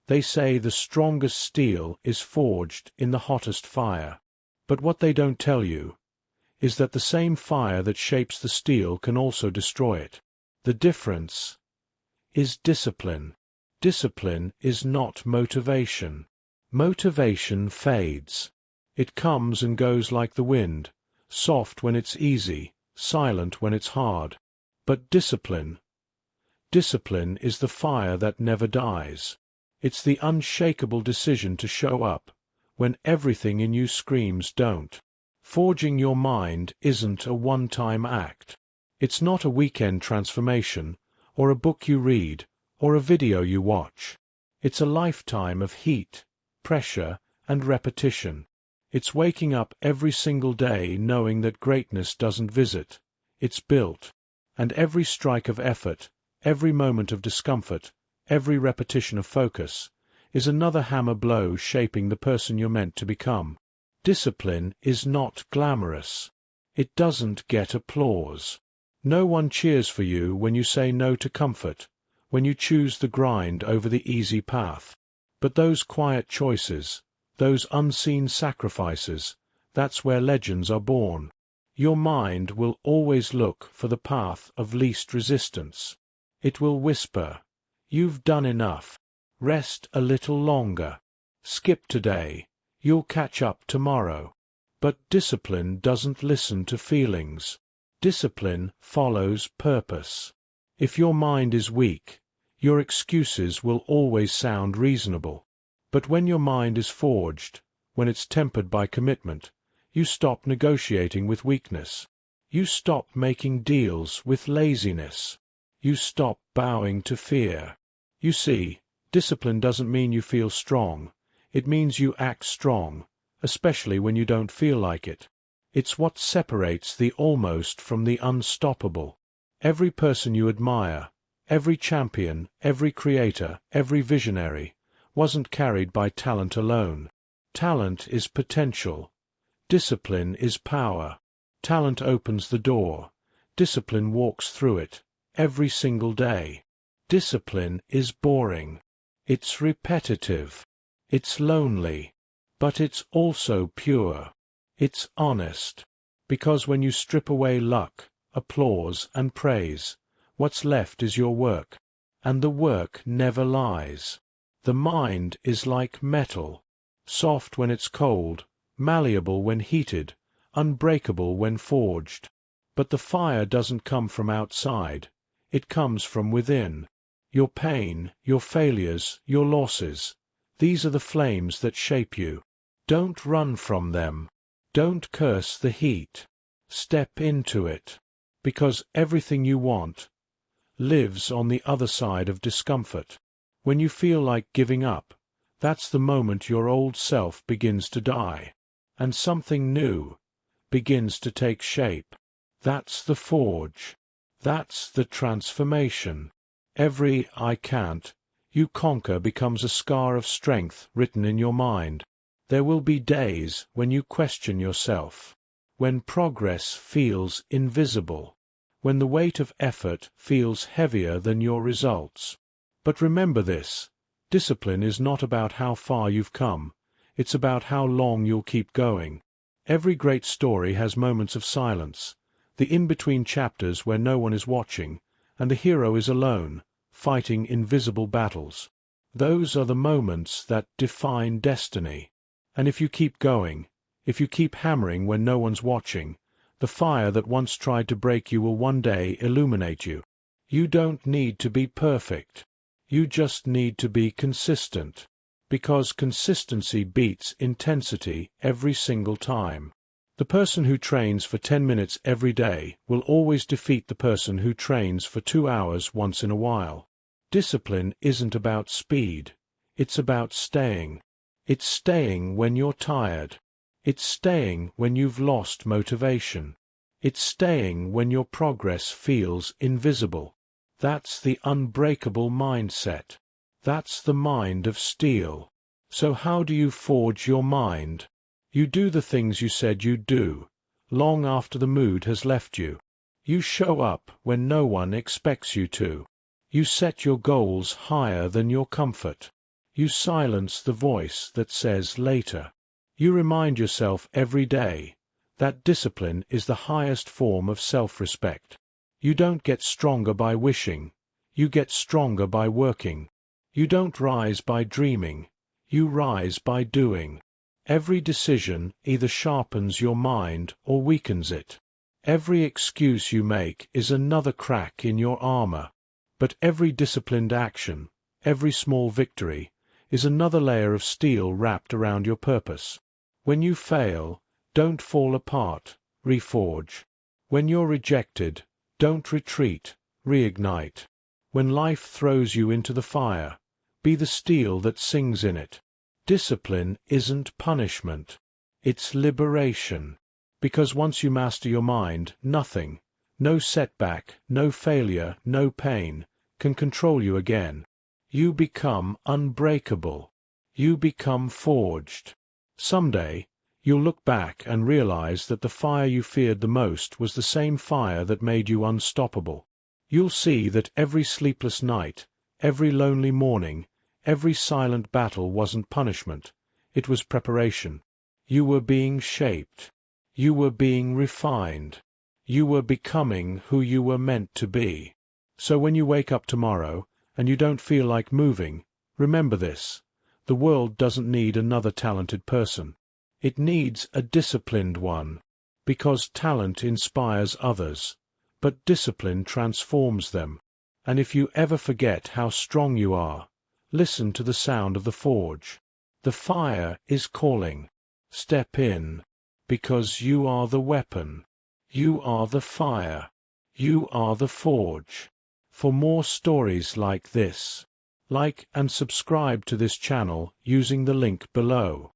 They say the strongest steel is forged in the hottest fire. But what they don't tell you is that the same fire that shapes the steel can also destroy it. The difference is discipline. Discipline is not motivation. Motivation fades. It comes and goes like the wind, soft when it's easy, silent when it's hard. But discipline is the fire that never dies. It's the unshakable decision to show up when everything in you screams don't. Forging your mind isn't a one-time act. It's not a weekend transformation, or a book you read, or a video you watch. It's a lifetime of heat, pressure, and repetition. It's waking up every single day knowing that greatness doesn't visit, it's built. And every strike of effort, every moment of discomfort, every repetition of focus, is another hammer blow shaping the person you're meant to become. Discipline is not glamorous. It doesn't get applause. No one cheers for you when you say no to comfort, when you choose the grind over the easy path. But those quiet choices, those unseen sacrifices, that's where legends are born. Your mind will always look for the path of least resistance. It will whisper, "You've done enough. Rest a little longer. Skip today. You'll catch up tomorrow." But discipline doesn't listen to feelings. Discipline follows purpose. If your mind is weak, your excuses will always sound reasonable. But when your mind is forged, when it's tempered by commitment, you stop negotiating with weakness. You stop making deals with laziness. You stop bowing to fear. You see, discipline doesn't mean you feel strong. It means you act strong, especially when you don't feel like it. It's what separates the almost from the unstoppable. Every person you admire, every champion, every creator, every visionary, wasn't carried by talent alone. Talent is potential. Discipline is power. Talent opens the door. Discipline walks through it, every single day. Discipline is boring. It's repetitive. It's lonely. But it's also pure. It's honest. Because when you strip away luck, applause, and praise, what's left is your work. And the work never lies. The mind is like metal, soft when it's cold, malleable when heated, unbreakable when forged. But the fire doesn't come from outside. It comes from within. Your pain, your failures, your losses, these are the flames that shape you. Don't run from them. Don't curse the heat. Step into it. Because everything you want lives on the other side of discomfort. When you feel like giving up, that's the moment your old self begins to die, and something new begins to take shape. That's the forge. That's the transformation. Every "I can't" you conquer becomes a scar of strength written in your mind. There will be days when you question yourself, when progress feels invisible, when the weight of effort feels heavier than your results. But remember this, discipline is not about how far you've come, it's about how long you'll keep going. Every great story has moments of silence, the in-between chapters where no one is watching, and the hero is alone, fighting invisible battles. Those are the moments that define destiny. And if you keep going, if you keep hammering when no one's watching, the fire that once tried to break you will one day illuminate you. You don't need to be perfect. You just need to be consistent. Because consistency beats intensity every single time. The person who trains for 10 minutes every day will always defeat the person who trains for 2 hours once in a while. Discipline isn't about speed. It's about staying. It's staying when you're tired. It's staying when you've lost motivation. It's staying when your progress feels invisible. That's the unbreakable mindset. That's the mind of steel. So how do you forge your mind? You do the things you said you'd do, long after the mood has left you. You show up when no one expects you to. You set your goals higher than your comfort. You silence the voice that says later. You remind yourself every day that discipline is the highest form of self-respect. You don't get stronger by wishing. You get stronger by working. You don't rise by dreaming. You rise by doing. Every decision either sharpens your mind or weakens it. Every excuse you make is another crack in your armor. But every disciplined action, every small victory, is another layer of steel wrapped around your purpose. When you fail, don't fall apart, reforge. When you're rejected, don't retreat, reignite. When life throws you into the fire, be the steel that sings in it. Discipline isn't punishment. It's liberation. Because once you master your mind, nothing, no setback, no failure, no pain, can control you again. You become unbreakable. You become forged. Someday, you'll look back and realize that the fire you feared the most was the same fire that made you unstoppable. You'll see that every sleepless night, every lonely morning, every silent battle wasn't punishment. It was preparation. You were being shaped. You were being refined. You were becoming who you were meant to be. So when you wake up tomorrow, and you don't feel like moving, remember this: the world doesn't need another talented person. It needs a disciplined one. Because talent inspires others, but discipline transforms them. And if you ever forget how strong you are, listen to the sound of the forge. The fire is calling. Step in. Because you are the weapon. You are the fire. You are the forge. For more stories like this, like and subscribe to this channel using the link below.